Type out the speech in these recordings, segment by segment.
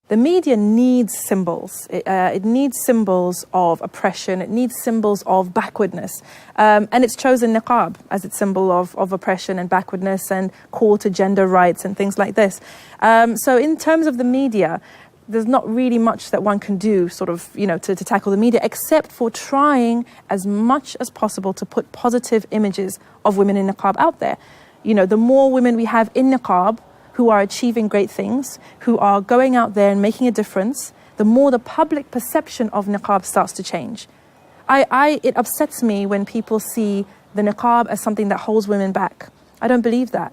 The media needs symbols. It needs symbols of oppression. It needs symbols of backwardness. And it's chosen niqab as its symbol of oppression and backwardness and call to gender rights and things like this. So in terms of the media, there's not really much that one can do to tackle the media, except for trying as much as possible to put positive images of women in niqab out there. The more women we have in niqab who are achieving great things, who are going out there and making a difference, the more the public perception of niqab starts to change. It upsets me when people see the niqab as something that holds women back. I don't believe that.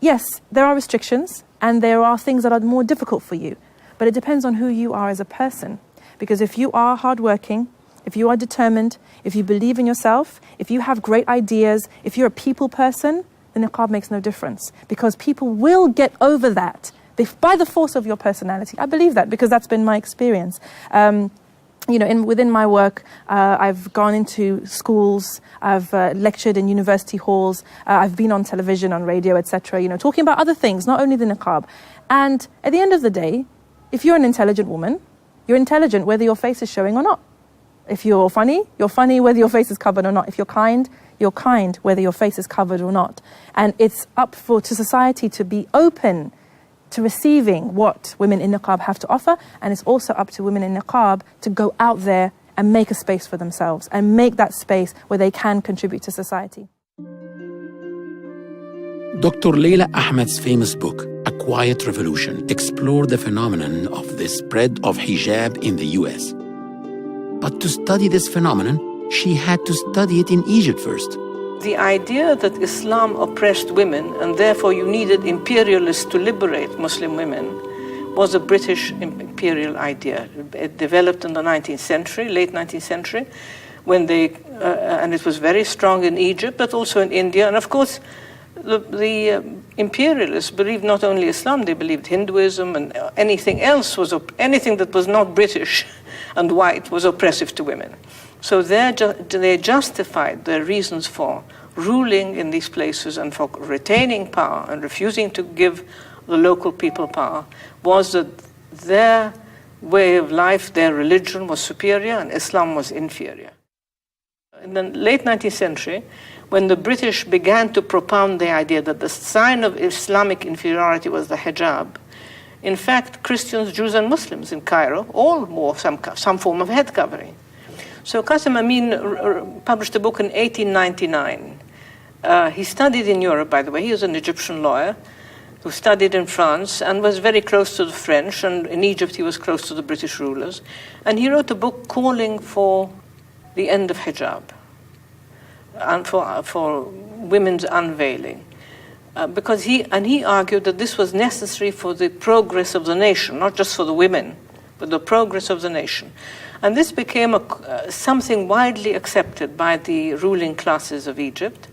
Yes, there are restrictions and there are things that are more difficult for you, but it depends on who you are as a person. Because if you are hardworking, if you are determined, if you believe in yourself, if you have great ideas, if you're a people person, the niqab makes no difference, because people will get over that by the force of your personality. I believe that because that's been my experience. Within my work, I've gone into schools, I've lectured in university halls, I've been on television, on radio, etc., talking about other things, not only the niqab. And at the end of the day, if you're an intelligent woman, you're intelligent whether your face is showing or not. If you're funny whether your face is covered or not. If you're kind whether your face is covered or not. And it's up to society to be open to receiving what women in niqab have to offer, and it's also up to women in niqab to go out there and make a space for themselves and make that space where they can contribute to society. Dr. Leila Ahmed's famous book, A Quiet Revolution, explored the phenomenon of the spread of hijab in the US. But to study this phenomenon, she had to study it in Egypt first. The idea that Islam oppressed women and therefore you needed imperialists to liberate Muslim women was a British imperial idea. It developed in the 19th century, late 19th century, when and it was very strong in Egypt, but also in India. And of course, the imperialists believed not only Islam, they believed Hinduism, and anything that was not British and white was oppressive to women. So they justified their reasons for ruling in these places and for retaining power and refusing to give the local people power was that their way of life, their religion was superior and Islam was inferior. In the late 19th century, when the British began to propound the idea that the sign of Islamic inferiority was the hijab, in fact, Christians, Jews, and Muslims in Cairo all wore some form of head covering. So Qasim Amin published a book in 1899. He studied in Europe, by the way. He was an Egyptian lawyer who studied in France and was very close to the French, and in Egypt he was close to the British rulers. And he wrote a book calling for the end of hijab and for women's unveiling. Because he argued that this was necessary for the progress of the nation, not just for the women, but the progress of the nation. And this became something widely accepted by the ruling classes of Egypt.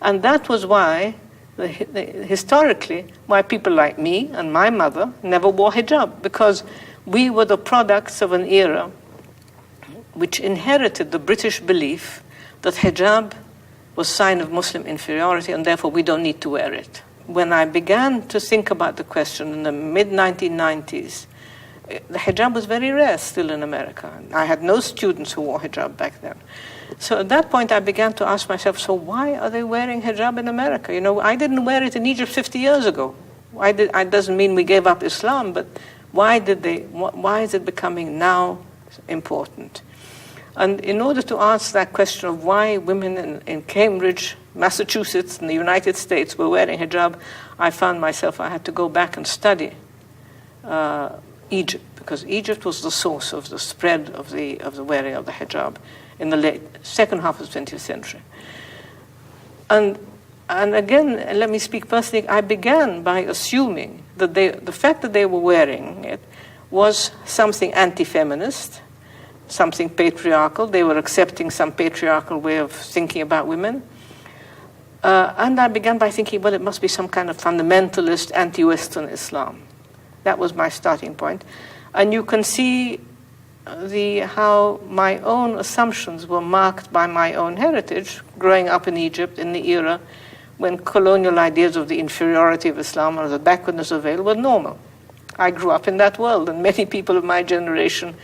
And that was why, historically, why people like me and my mother never wore hijab, because we were the products of an era which inherited the British belief that hijab was a sign of Muslim inferiority and therefore we don't need to wear it. When I began to think about the question in the mid-1990s, the hijab was very rare still in America. I had no students who wore hijab back then. So at that point I began to ask myself, so why are they wearing hijab in America? I didn't wear it in Egypt 50 years ago. It doesn't mean we gave up Islam, but why is it becoming now important? And in order to answer that question of why women in Cambridge, Massachusetts, in the United States were wearing hijab, I found myself I had to go back and study Egypt, because Egypt was the source of the spread of the wearing of the hijab in the second half of the 20th century. And again, let me speak personally, I began by assuming that the fact that they were wearing it was something anti-feminist, something patriarchal. They were accepting some patriarchal way of thinking about women. And I began by thinking, well, it must be some kind of fundamentalist, anti-Western Islam. That was my starting point. And you can see how my own assumptions were marked by my own heritage, growing up in Egypt in the era when colonial ideas of the inferiority of Islam or the backwardness of veil were normal. I grew up in that world, and many people of my generation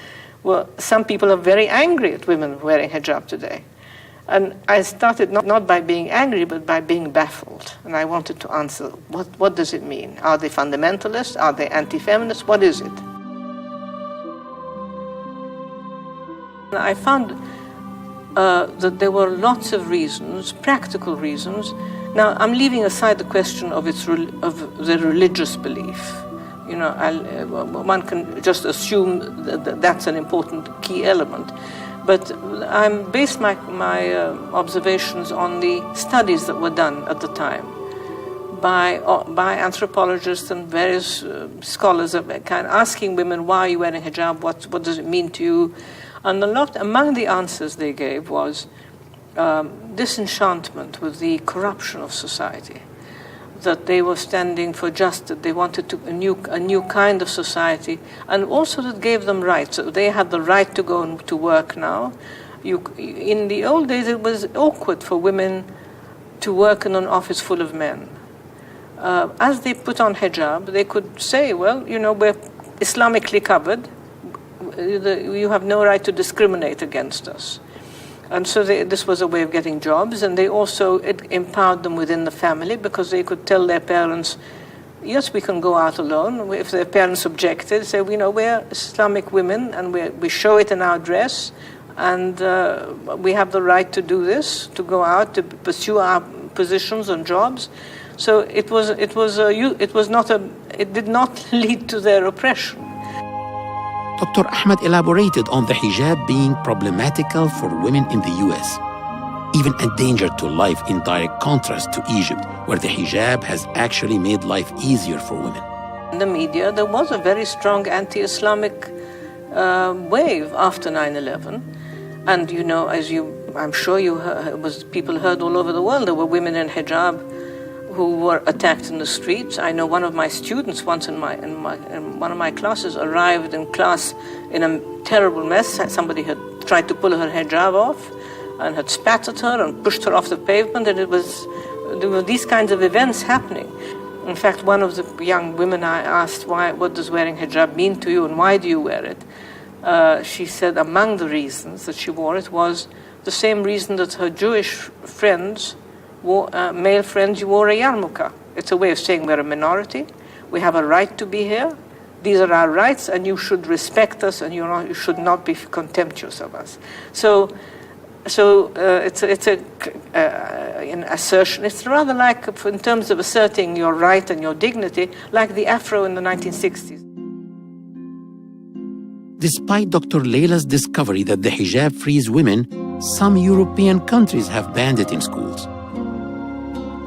some people are very angry at women wearing hijab today. And I started not by being angry, but by being baffled. And I wanted to answer, what does it mean? Are they fundamentalists? Are they anti-feminists? What is it? I found that there were lots of reasons, practical reasons. Now, I'm leaving aside the question of the religious belief. You know, one can just assume that that's an important key element. But I based my observations on the studies that were done at the time by anthropologists and various scholars of kind, asking women, why are you wearing hijab? What does it mean to you? And among the answers they gave was disenchantment with the corruption of society, that they were standing for justice, they wanted a new kind of society, and also that gave them rights. So they had the right to go to work now. In the old days, it was awkward for women to work in an office full of men. As they put on hijab, they could say, well, you know, we're Islamically covered. You have no right to discriminate against us. And so this was a way of getting jobs, and it empowered them within the family, because they could tell their parents, yes, we can go out alone. If their parents objected, say, you know, we're Islamic women, and we show it in our dress, and we have the right to do this, to go out, to pursue our positions and jobs. So it did not lead to their oppression. Dr. Ahmed elaborated on the hijab being problematical for women in the US, even a danger to life, in direct contrast to Egypt, where the hijab has actually made life easier for women. In the media, there was a very strong anti-Islamic wave after 9/11. And, you know, I'm sure people heard all over the world, there were women in hijab who were attacked in the streets. I know one of my students once in one of my classes arrived in class in a terrible mess. Somebody had tried to pull her hijab off and had spat at her and pushed her off the pavement, and there were these kinds of events happening. In fact, one of the young women I asked, what does wearing hijab mean to you and why do you wear it? She said among the reasons that she wore it was the same reason that her Jewish friends, male friends, wore a yarmulke. It's a way of saying we're a minority. We have a right to be here. These are our rights, and you should respect us, and you should not be contemptuous of us. So it's an assertion. It's rather like, in terms of asserting your right and your dignity, like the afro in the 1960s. Despite Dr. Leila's discovery that the hijab frees women, some European countries have banned it in schools.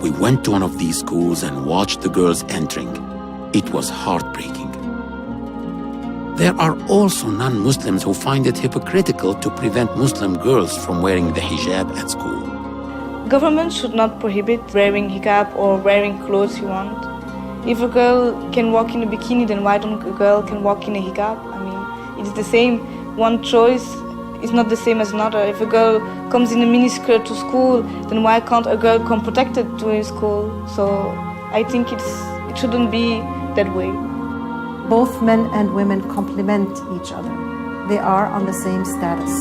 We went to one of these schools and watched the girls entering. It was heartbreaking. There are also non-Muslims who find it hypocritical to prevent Muslim girls from wearing the hijab at school. Government should not prohibit wearing hijab or wearing clothes you want. If a girl can walk in a bikini, then why don't a girl can walk in a hijab? I mean, it's the same. One choice is not the same as another. If a girl comes in a miniskirt to school, then why can't a girl come protected to school? So I think it shouldn't be that way. Both men and women complement each other. They are on the same status.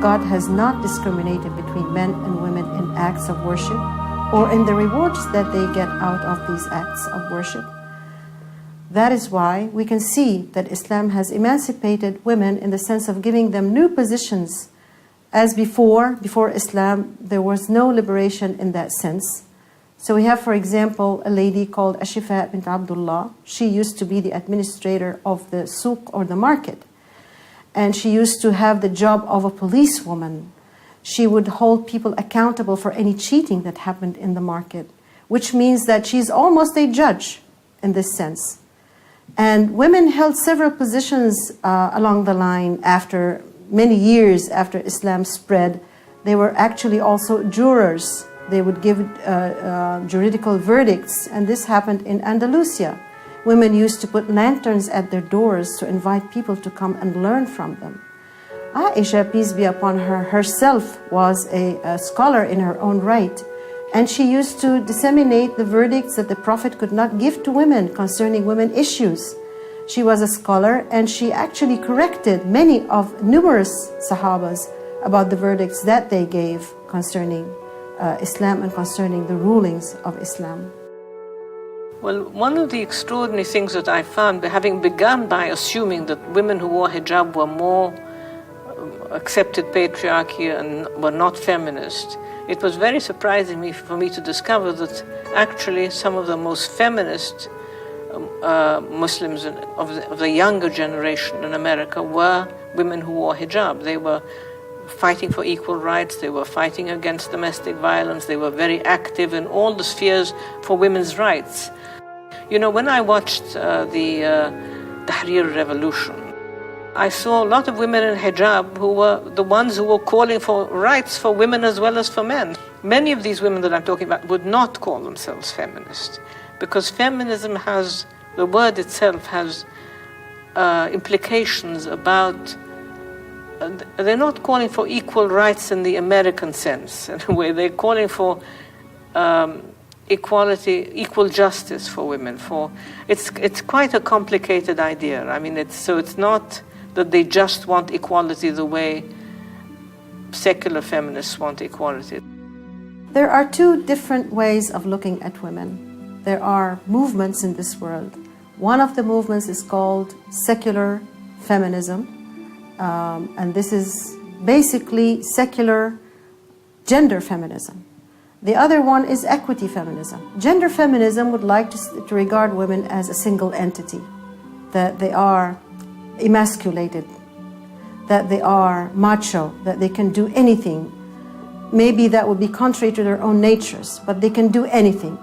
God has not discriminated between men and women in acts of worship or in the rewards that they get out of these acts of worship. That is why we can see that Islam has emancipated women in the sense of giving them new positions. As before Islam, there was no liberation in that sense. So we have, for example, a lady called Ashifa bint Abdullah. She used to be the administrator of the souk, or the market. And she used to have the job of a policewoman. She would hold people accountable for any cheating that happened in the market, which means that she's almost a judge in this sense. And women held several positions along the line after many years after Islam spread. They were actually also jurors. They would give juridical verdicts, and this happened in Andalusia. Women used to put lanterns at their doors to invite people to come and learn from them. Aisha, peace be upon her, herself was a scholar in her own right, and she used to disseminate the verdicts that the Prophet could not give to women concerning women issues. She was a scholar, and she actually corrected numerous Sahabas about the verdicts that they gave concerning Islam and concerning the rulings of Islam. Well, one of the extraordinary things that I found, having begun by assuming that women who wore hijab were more accepted patriarchy and were not feminist, it was very surprising for me to discover that actually some of the most feminist Muslims of the younger generation in America were women who wore hijab. They were fighting for equal rights, they were fighting against domestic violence, they were very active in all the spheres for women's rights. You know, when I watched the Tahrir Revolution, I saw a lot of women in hijab who were the ones who were calling for rights for women as well as for men. Many of these women that I'm talking about would not call themselves feminist, because feminism has, the word itself has implications about, they're not calling for equal rights in the American sense, in a way. They're calling for equality, equal justice for women. It's quite a complicated idea. I mean, it's not that they just want equality the way secular feminists want equality. There are two different ways of looking at women. There are movements in this world. One of the movements is called secular feminism, and this is basically secular gender feminism. The other one is equity feminism. Gender feminism would like to regard women as a single entity, that they are emasculated, that they are macho, that they can do anything. Maybe that would be contrary to their own natures, but they can do anything.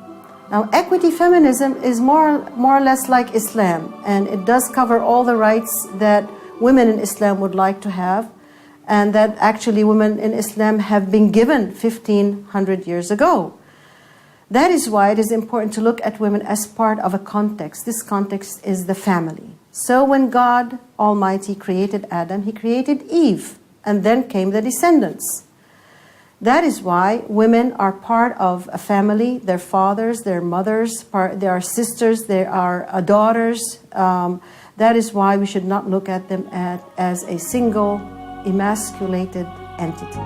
Now, equity feminism is more or less like Islam, and it does cover all the rights that women in Islam would like to have, and that actually women in Islam have been given 1,500 years ago. That is why it is important to look at women as part of a context. This context is the family. So when God Almighty created Adam, He created Eve, and then came the descendants. That is why women are part of a family, their fathers, their mothers, they are sisters, they are daughters. That is why we should not look at them as a single emasculated entity.